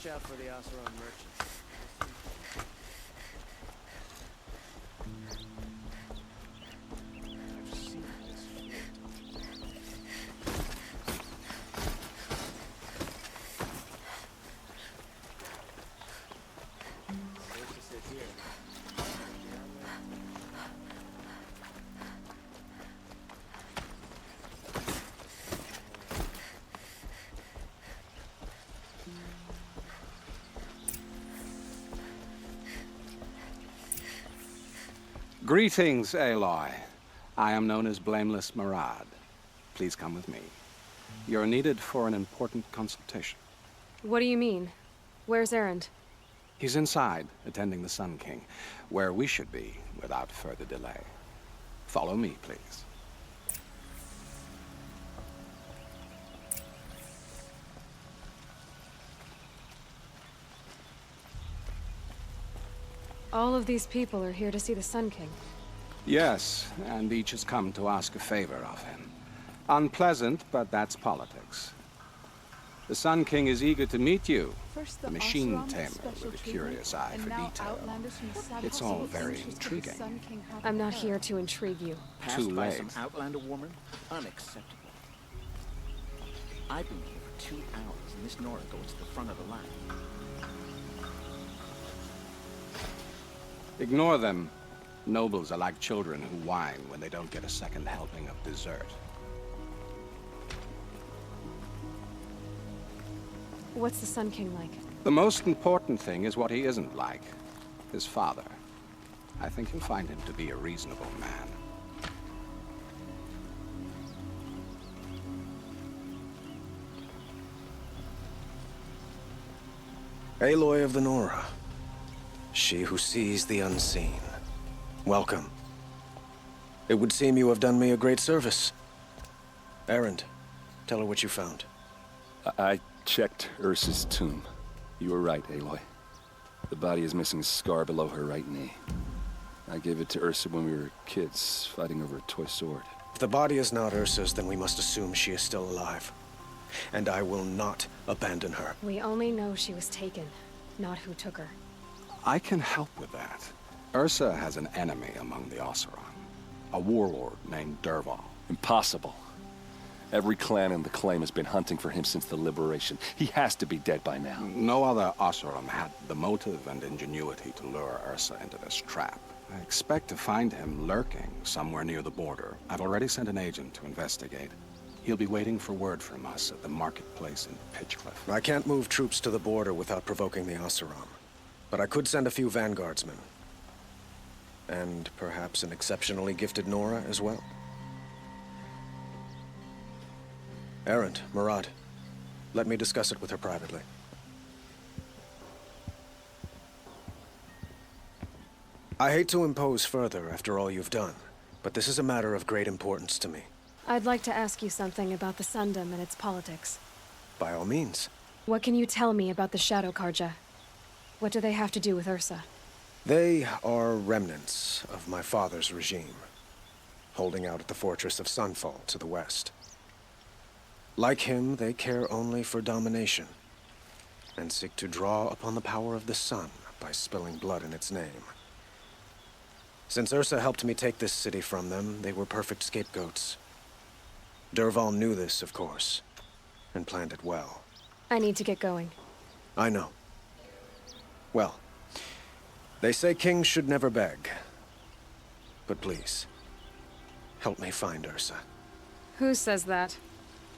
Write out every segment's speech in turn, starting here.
out for the Oseron merchants. I've seen this 4 times. Safe to sit here. Greetings, Aloy. I am known as Blameless Murad. Please come with me. You're needed for an important consultation. What do you mean? Where's Erend? He's inside, attending the Sun King, where we should be without further delay. Follow me, please. All of these people are here to see the Sun King. Yes, and each has come to ask a favor of him. Unpleasant, but that's politics. The Sun King is eager to meet you, the machine tamer with a curious eye for detail. It's all very intriguing. I'm not here to intrigue you. Passed by some Outlander woman? Unacceptable. I've been here for 2 hours, and this Nora goes to the front of the line. Ignore them. Nobles are like children who whine when they don't get a second helping of dessert. What's the Sun King like? The most important thing is what he isn't like. His father. I think you'll find him to be a reasonable man. Aloy of the Nora. She who sees the unseen. Welcome. It would seem you have done me a great service. Erend, tell her what you found. I checked Ursa's tomb. You were right, Aloy. The body is missing a scar below her right knee. I gave it to Ursa when we were kids, fighting over a toy sword. If the body is not Ursa's, then we must assume she is still alive. And I will not abandon her. We only know she was taken, not who took her. I can help with that. Ursa has an enemy among the Oseron. A warlord named Dervahl. Impossible. Every clan in the Claim has been hunting for him since the liberation. He has to be dead by now. No other Oseron had the motive and ingenuity to lure Ursa into this trap. I expect to find him lurking somewhere near the border. I've already sent an agent to investigate. He'll be waiting for word from us at the marketplace in Pitchcliff. I can't move troops to the border without provoking the Oseron. But I could send a few vanguardsmen. And perhaps an exceptionally gifted Nora as well. Erend, Murad, let me discuss it with her privately. I hate to impose further after all you've done, but this is a matter of great importance to me. I'd like to ask you something about the Sundom and its politics. By all means. What can you tell me about the Shadow Karja? What do they have to do with Ursa? They are remnants of my father's regime, holding out at the fortress of Sunfall to the west. Like him, they care only for domination, and seek to draw upon the power of the sun by spilling blood in its name. Since Ursa helped me take this city from them, they were perfect scapegoats. Dervahl knew this, of course, and planned it well. I need to get going. I know. Well, they say kings should never beg. But please, help me find Ursa. Who says that?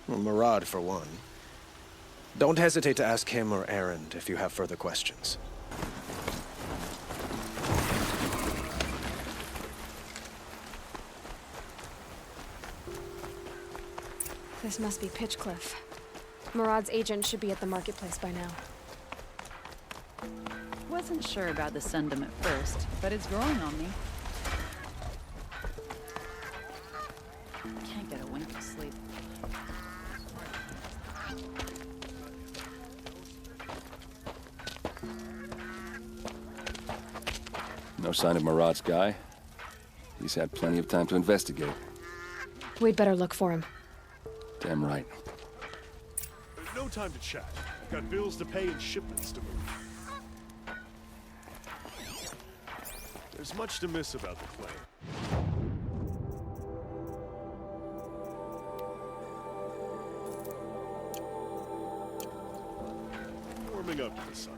Well, Murad, for one. Don't hesitate to ask him or Erend if you have further questions. This must be Pitchcliff. Murad's agent should be at the marketplace by now. Wasn't sure about the Sundom at first, but it's growing on me. Can't get a wink of sleep. No sign of Murad's guy. He's had plenty of time to investigate. We'd better look for him. Damn right. There's no time to chat. I've got bills to pay and shipments to move. There's much to miss about the claim. Warming up to the sun.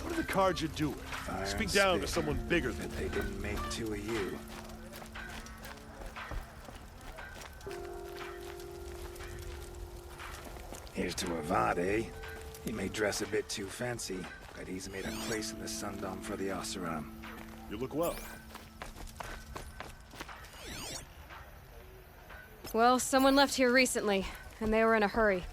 What are the cards you're doing? Speak down to someone bigger than They didn't make two of you. Here's to Avad, eh? He may dress a bit too fancy, but he's made a place in the Sundom for the Oseram. You look well. Well, someone left here recently, and they were in a hurry.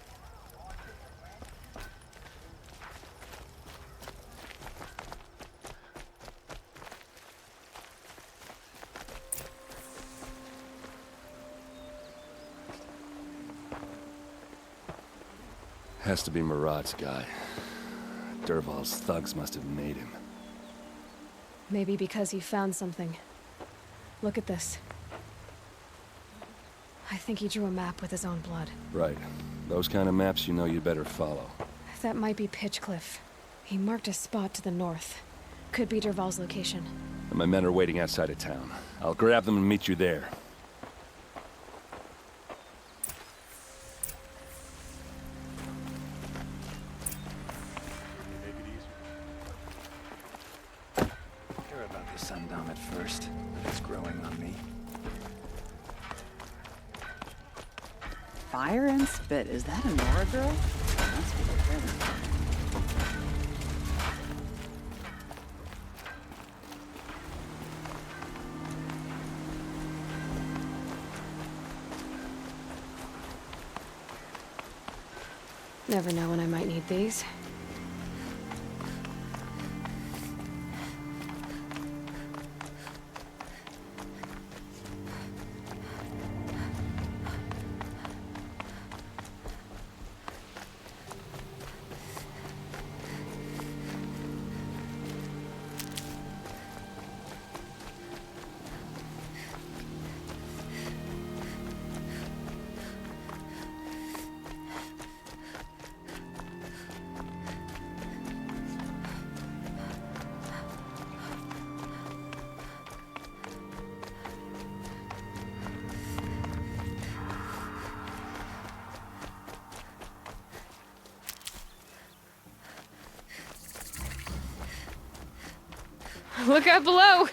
Has to be Murad's guy. Dervahl's thugs must have made him. Maybe because he found something. Look at this. I think he drew a map with his own blood. Right. Those kind of maps you know you'd better follow. That might be Pitchcliff. He marked a spot to the north. Could be Dervahl's location. And my men are waiting outside of town. I'll grab them and meet you there. Hear about the Sundom at first, but it's growing on me. Fire and spit. Is that a Nora girl? Must be the present. Never know when I might need these. Look out below!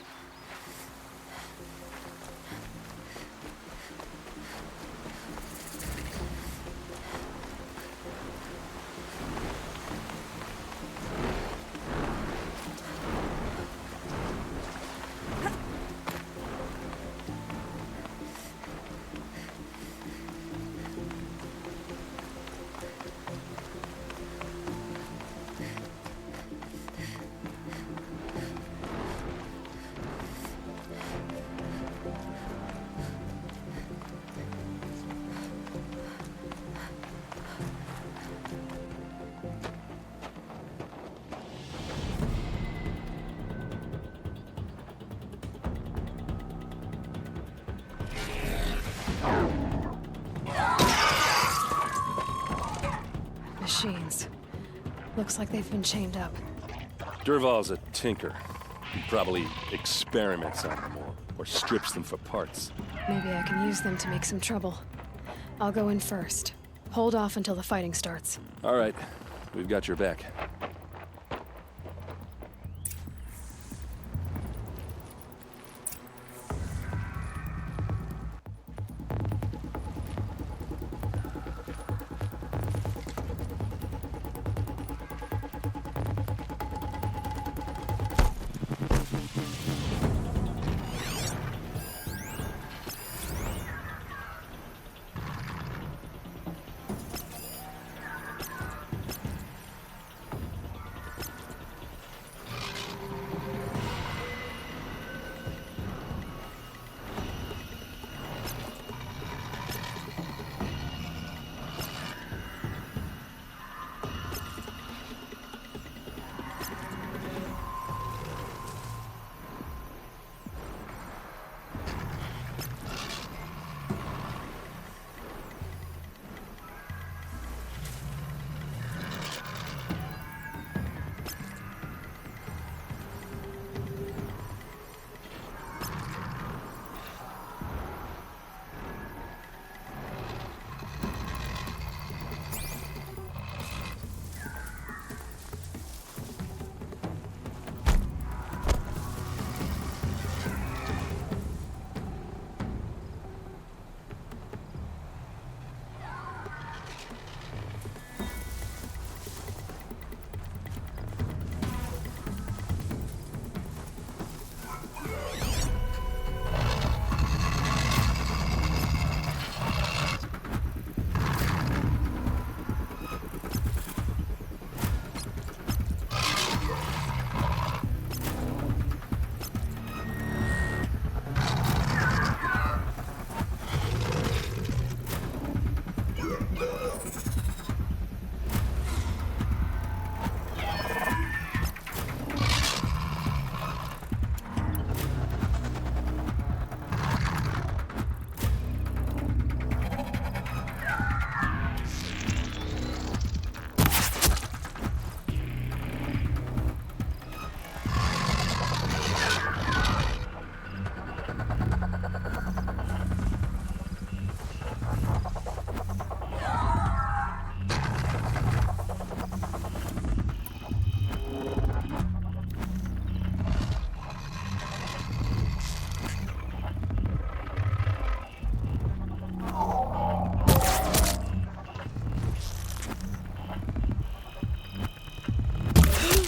Machines. Looks like they've been chained up. Dervahl's a tinker. He probably experiments on them or strips them for parts. Maybe I can use them to make some trouble. I'll go in first. Hold off until the fighting starts. All right, we've got your back.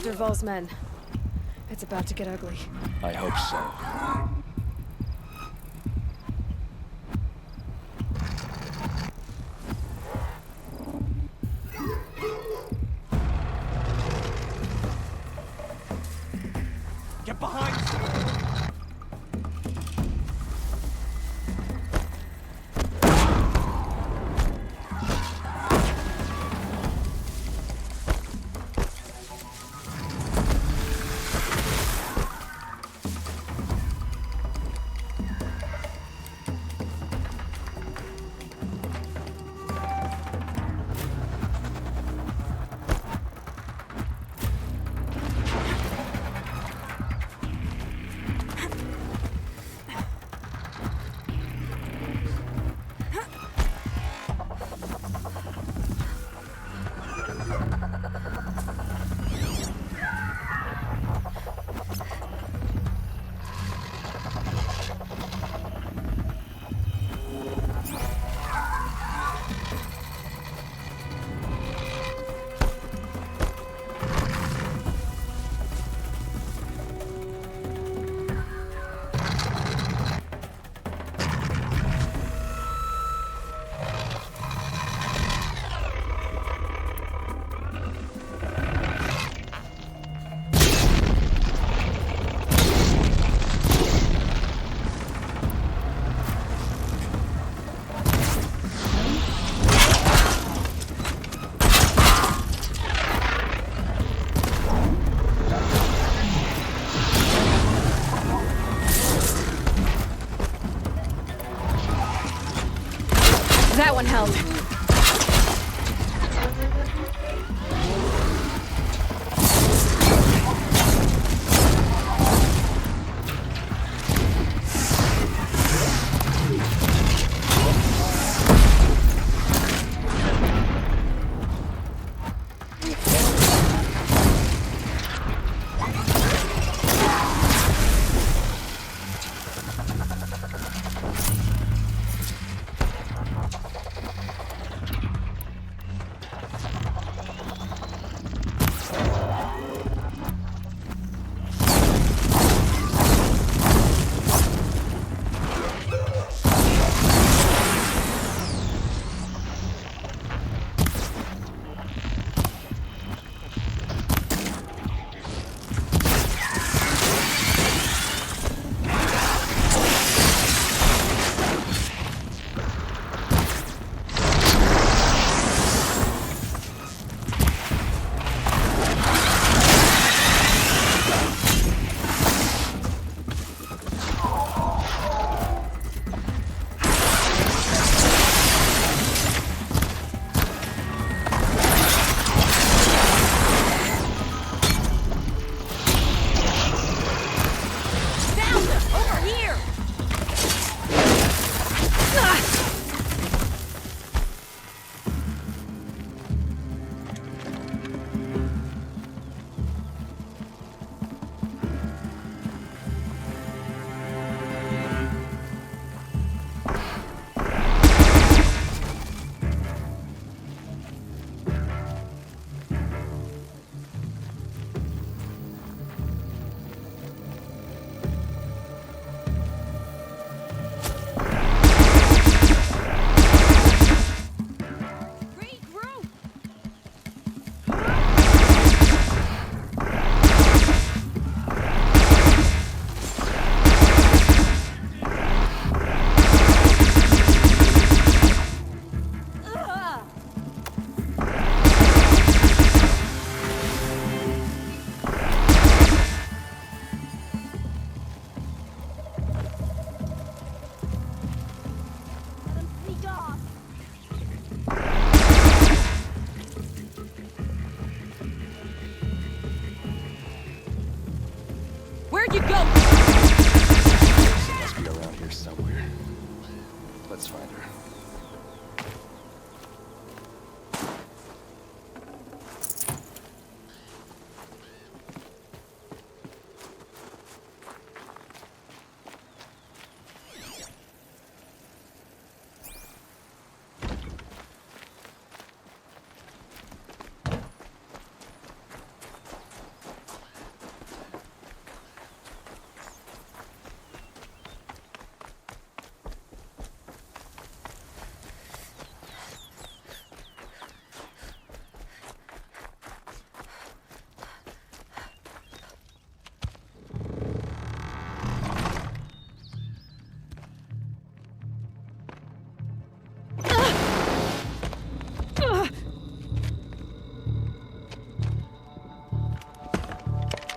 Dervahl's men. It's about to get ugly. I hope so. Get behind!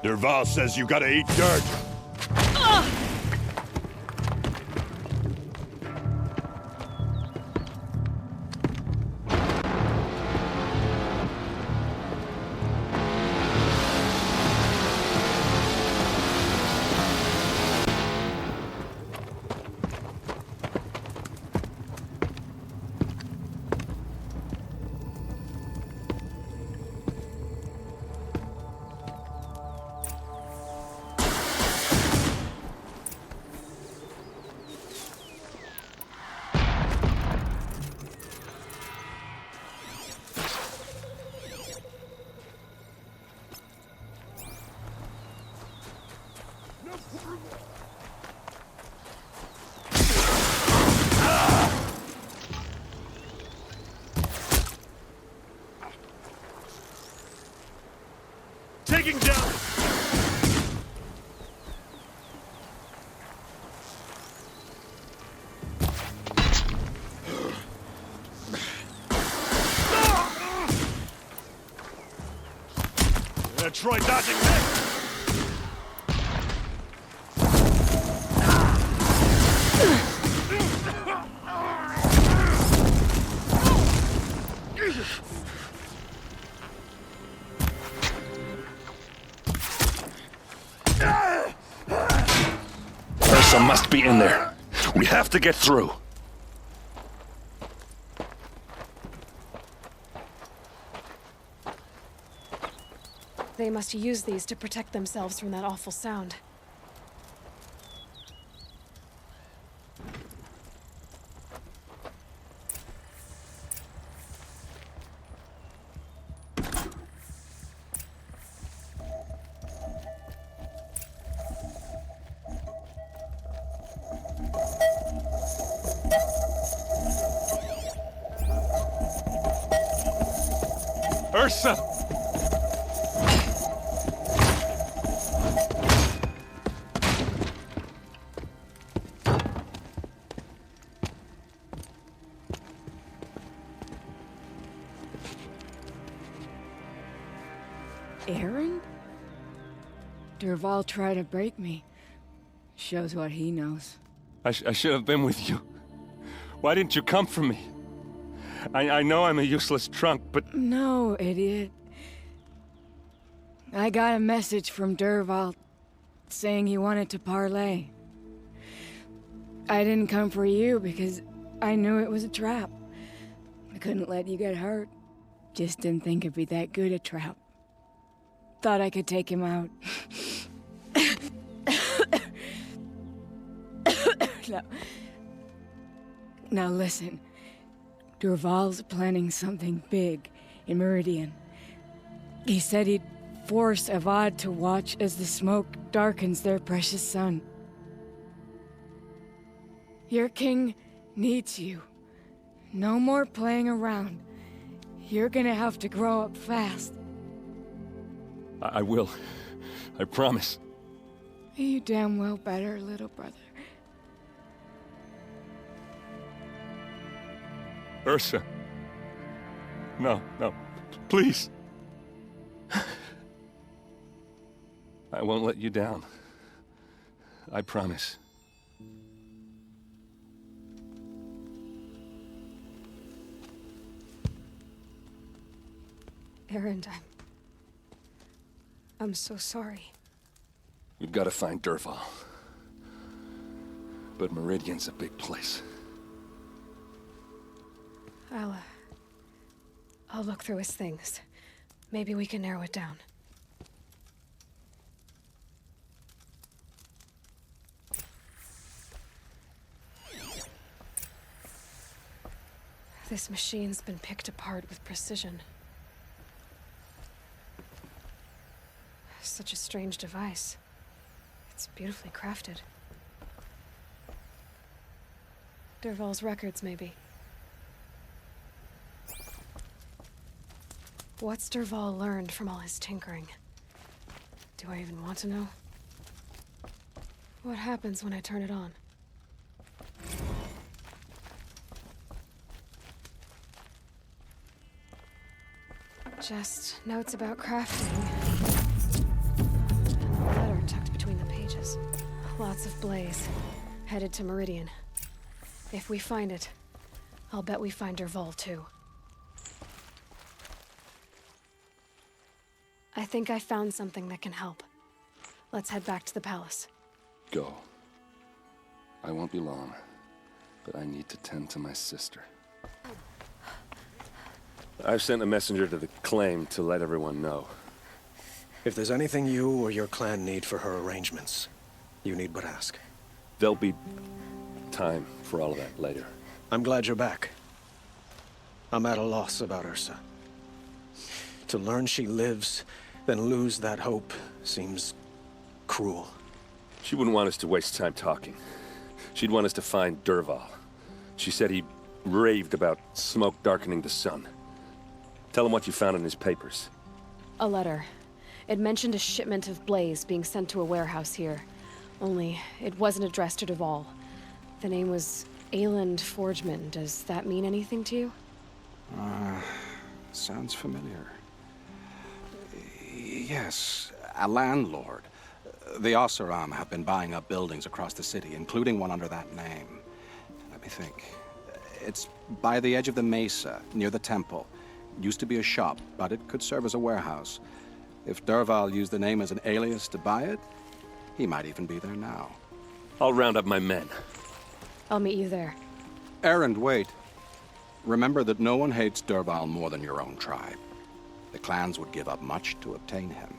Derval says you gotta eat dirt. Taking down! Try dodging this! Ursa must be in there. We have to get through. They must use these to protect themselves from that awful sound. Ursa! Aaron? Derval tried to break me. Shows what he knows. I should have been with you. Why didn't you come for me? I know I'm a useless trunk, but... No, idiot. I got a message from Derval saying he wanted to parlay. I didn't come for you because I knew it was a trap. I couldn't let you get hurt. Just didn't think it'd be that good a trap. Thought I could take him out. Now listen. Derval's planning something big in Meridian. He said he'd force Avad to watch as the smoke darkens their precious sun. Your king needs you. No more playing around. You're gonna have to grow up fast. I will. I promise. You damn well better, little brother. Ursa. No, please. I won't let you down. I promise. Aaron, I'm so sorry. We've got to find Derval. But Meridian's a big place. I'll look through his things. Maybe we can narrow it down. This machine's been picked apart with precision. Such a strange device. It's beautifully crafted. Derval's records, maybe. What's Derval learned from all his tinkering? Do I even want to know? What happens when I turn it on? Just notes about crafting. Lots of blaze. Headed to Meridian. If we find it, I'll bet we find Dervahl too. I think I found something that can help. Let's head back to the palace. Go. I won't be long, but I need to tend to my sister. I've sent a messenger to the acclaimed to let everyone know. If there's anything you or your clan need for her arrangements, you need but ask. There'll be time for all of that later. I'm glad you're back. I'm at a loss about Ursa. To learn she lives, then lose that hope seems cruel. She wouldn't want us to waste time talking. She'd want us to find Dervahl. She said he raved about smoke darkening the sun. Tell him what you found in his papers. A letter. It mentioned a shipment of blaze being sent to a warehouse here. Only, it wasn't addressed to Dervahl. The name was Ayland Forgeman. Does that mean anything to you? Sounds familiar. Yes, a landlord. The Oseram have been buying up buildings across the city, including one under that name. Let me think. It's by the edge of the mesa, near the temple. Used to be a shop, but it could serve as a warehouse. If Dervahl used the name as an alias to buy it, he might even be there now. I'll round up my men. I'll meet you there. Erend, wait. Remember that no one hates Dervahl more than your own tribe. The clans would give up much to obtain him.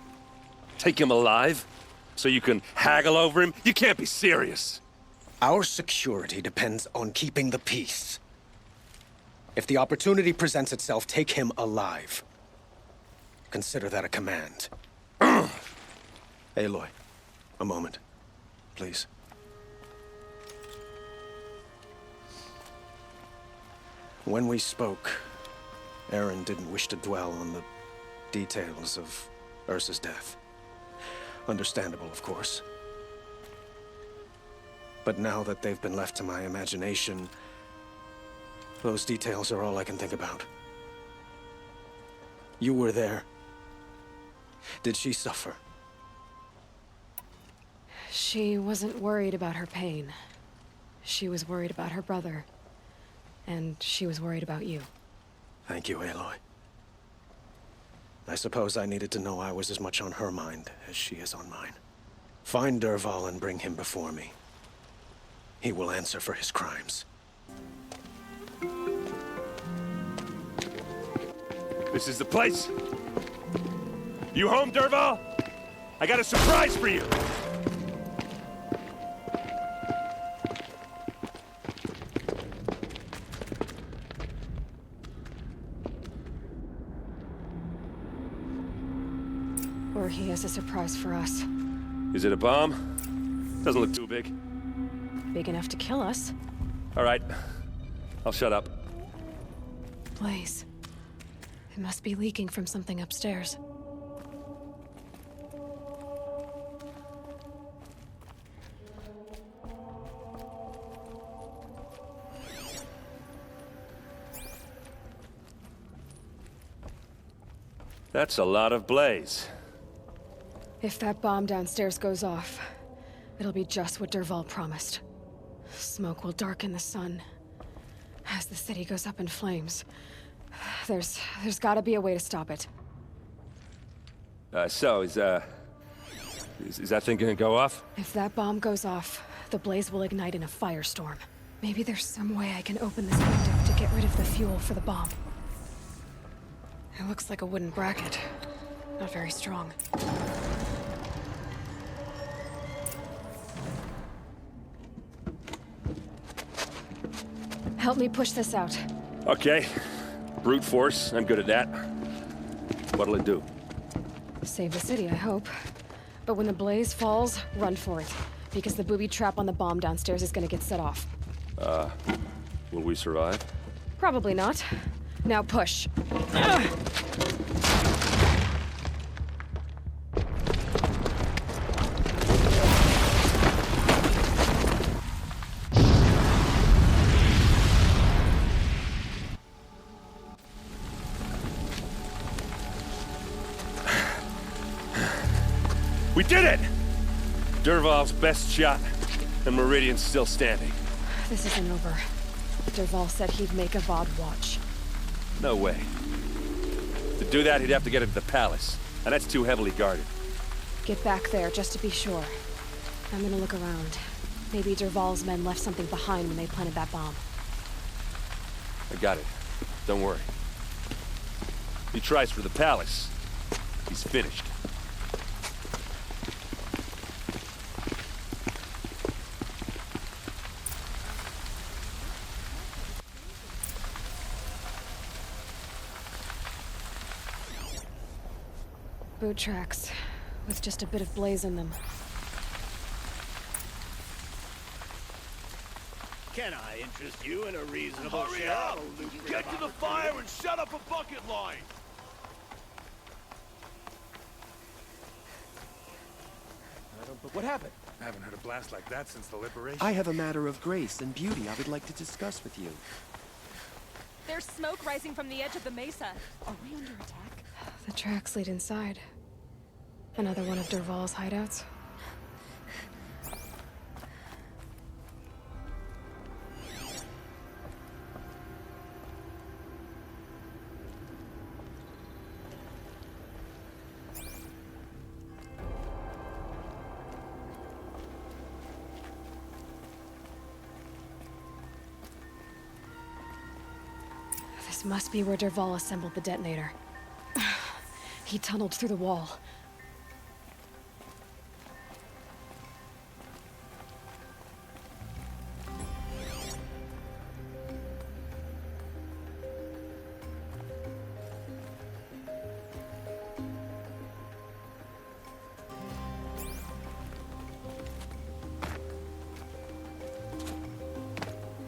Take him alive? So you can haggle over him? You can't be serious. Our security depends on keeping the peace. If the opportunity presents itself, take him alive. Consider that a command. Aloy, a moment, please. When we spoke, Erend didn't wish to dwell on the details of Ursa's death. Understandable, of course. But now that they've been left to my imagination, those details are all I can think about. You were there. Did she suffer? She wasn't worried about her pain. She was worried about her brother. And she was worried about you. Thank you, Aloy. I suppose I needed to know I was as much on her mind as she is on mine. Find Dervahl and bring him before me. He will answer for his crimes. This is the place. You home, Dervahl? I got a surprise for you. Or he has a surprise for us. Is it a bomb? Doesn't look too big. Big enough to kill us. All right. I'll shut up. Blaze. It must be leaking from something upstairs. That's a lot of blaze. If that bomb downstairs goes off, it'll be just what Dervahl promised. Smoke will darken the sun. As the city goes up in flames, there's gotta be a way to stop it. So, is that thing gonna go off? If that bomb goes off, the blaze will ignite in a firestorm. Maybe there's some way I can open this window to get rid of the fuel for the bomb. It looks like a wooden bracket. Not very strong. Help me push this out. Okay. Brute force, I'm good at that. What'll it do? Save the city, I hope. But when the blaze falls, run for it. Because the booby trap on the bomb downstairs is gonna get set off. Will we survive? Probably not. Now push. We did it! Dervahl's best shot, and Meridian's still standing. This isn't over. Dervahl said he'd make a Vod watch. No way. To do that, he'd have to get into the palace, and that's too heavily guarded. Get back there, just to be sure. I'm gonna look around. Maybe Dervahl's men left something behind when they planted that bomb. I got it. Don't worry. He tries for the palace. He's finished. Boot tracks, with just a bit of blaze in them. Can I interest you in a reasonable Hurry share up! of a lucrative Get to the fire and shut up a bucket line! But what happened? I haven't heard a blast like that since the liberation. I have a matter of grace and beauty I would like to discuss with you. There's smoke rising from the edge of the mesa. Are we under attack? The tracks lead inside. Another one of Dervahl's hideouts. This must be where Dervahl assembled the detonator. He tunneled through the wall.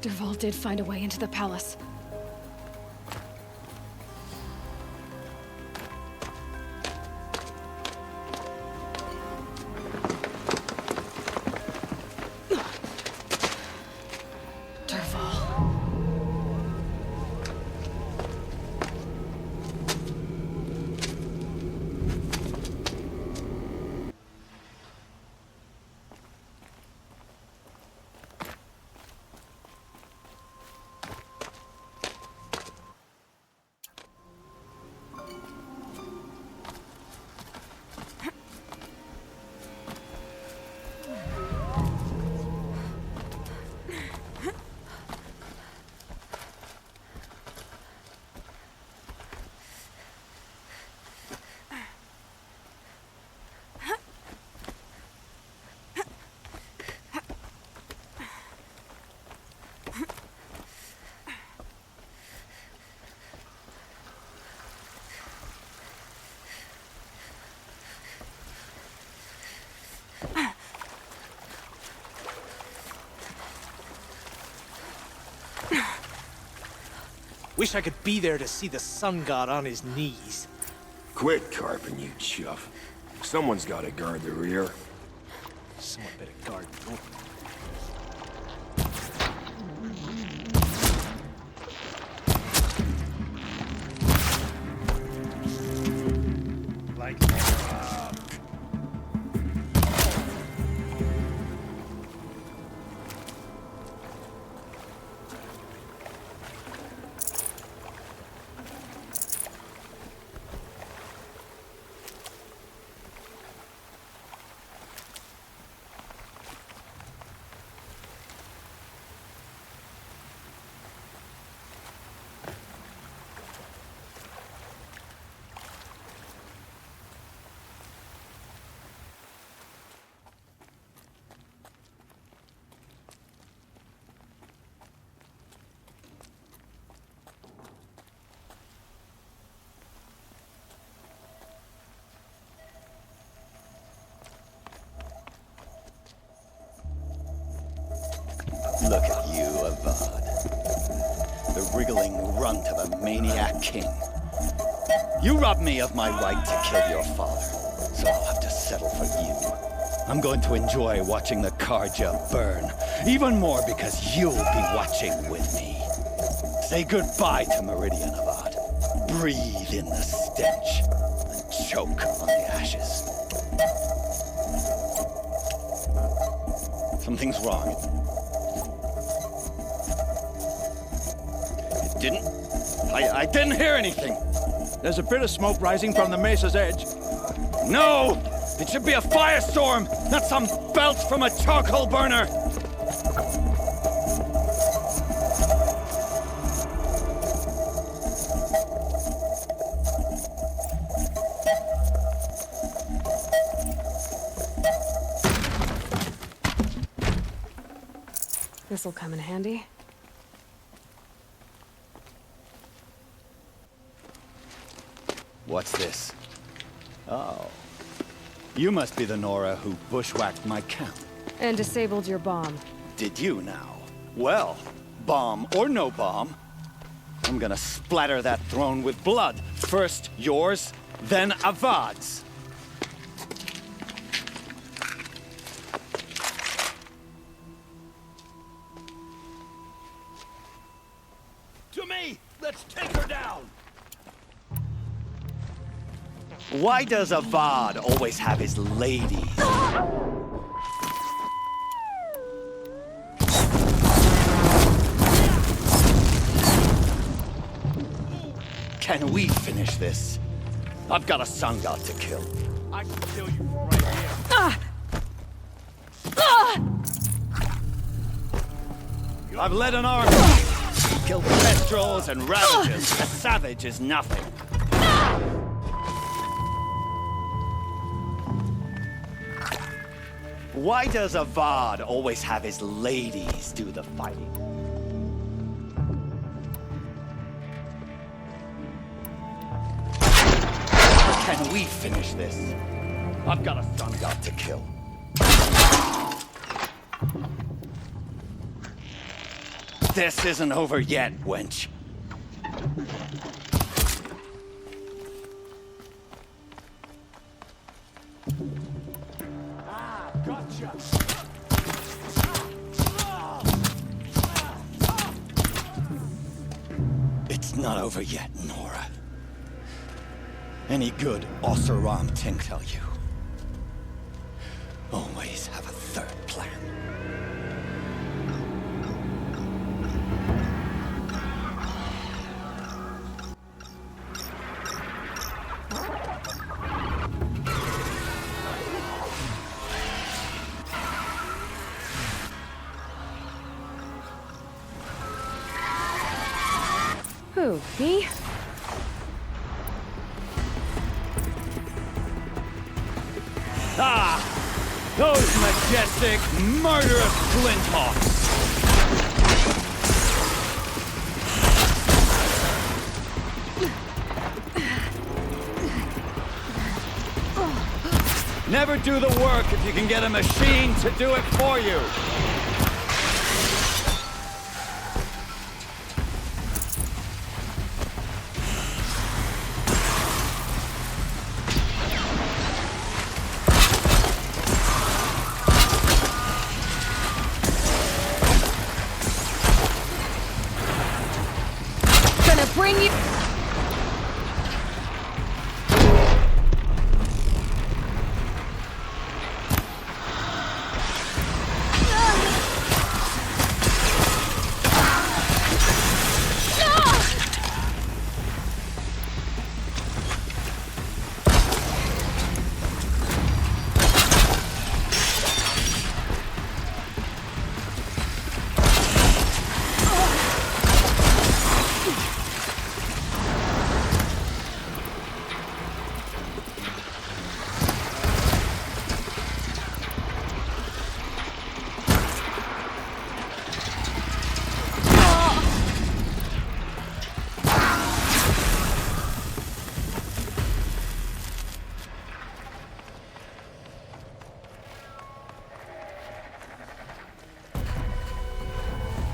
Dervahl did find a way into the palace. Wish I could be there to see the sun god on his knees. Quit carping, you chuff. Someone's gotta guard the rear. Someone better guard me. Look at you, Avad. The wriggling runt of a maniac king. You robbed me of my right to kill your father, so I'll have to settle for you. I'm going to enjoy watching the Karja burn, even more because you'll be watching with me. Say goodbye to Meridian, Avad. Breathe in the stench, and choke on the ashes. Something's wrong. It didn't... I didn't hear anything. There's a bit of smoke rising from the mesa's edge. No! It should be a firestorm, not some belch from a charcoal burner! This'll come in handy. What's this? Oh. You must be the Nora who bushwhacked my camp. And disabled your bomb. Did you now? Well, bomb or no bomb, I'm gonna splatter that throne with blood. First yours, then Avad's. To me! Let's take her down! Why does Avad always have his ladies? Can we finish this? I've got a sun god to kill. I can kill you right here. I've led an army. Killed kestrels and ravagers. A savage is nothing. Why does Avad always have his ladies do the fighting? Can we finish this? I've got a sun god to kill. This isn't over yet, wench. Gotcha! It's not over yet, Nora. Any good Oseram can tell you. Always have a third plan. Who, me? Ah! Those majestic, murderous flinthawks! Never do the work if you can get a machine to do it for you! Bring you...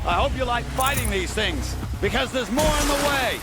I hope you like fighting these things, because there's more on the way!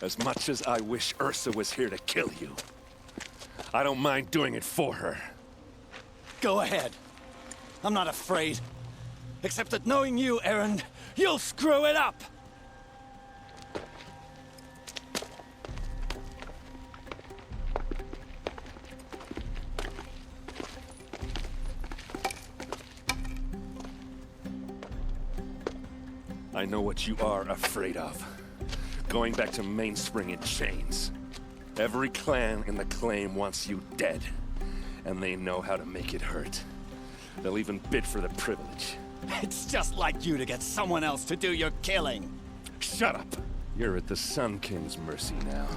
As much as I wish Ursa was here to kill you, I don't mind doing it for her. Go ahead. I'm not afraid. Except that knowing you, Aaron, you'll screw it up! I know what you are afraid of. Going back to Mainspring in chains. Every clan in the claim wants you dead. And they know how to make it hurt. They'll even bid for the privilege. It's just like you to get someone else to do your killing. Shut up! You're at the Sun King's mercy now.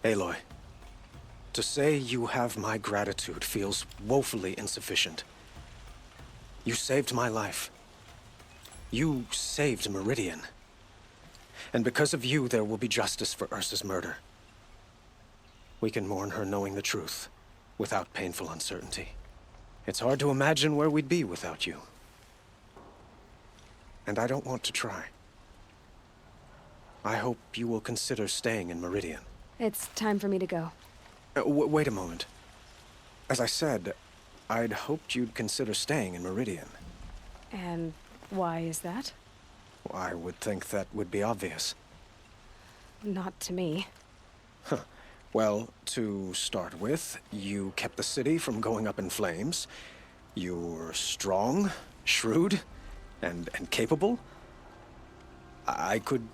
Aloy, to say you have my gratitude feels woefully insufficient. You saved my life. You saved Meridian. And because of you, there will be justice for Ursa's murder. We can mourn her knowing the truth, without painful uncertainty. It's hard to imagine where we'd be without you. And I don't want to try. I hope you will consider staying in Meridian. It's time for me to go. Wait a moment. As I said, I'd hoped you'd consider staying in Meridian. And why is that? I would think that would be obvious. Not to me. Huh. Well, to start with, you kept the city from going up in flames. You're strong, shrewd, and capable. I could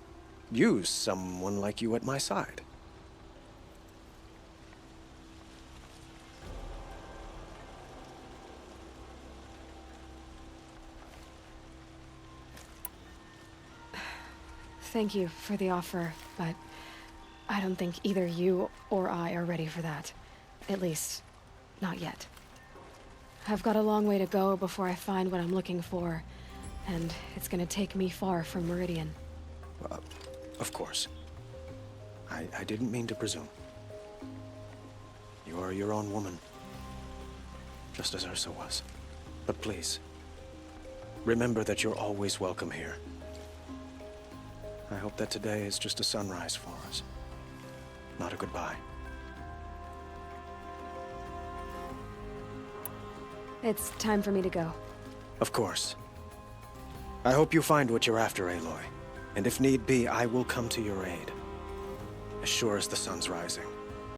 use someone like you at my side. Thank you for the offer, but I don't think either you or I are ready for that. At least, not yet. I've got a long way to go before I find what I'm looking for, and it's gonna take me far from Meridian. Of course. I didn't mean to presume. You are your own woman, just as Ursa was. But please, remember that you're always welcome here. I hope that today is just a sunrise for us, not a goodbye. It's time for me to go. Of course. I hope you find what you're after, Aloy. And if need be, I will come to your aid. As sure as the sun's rising.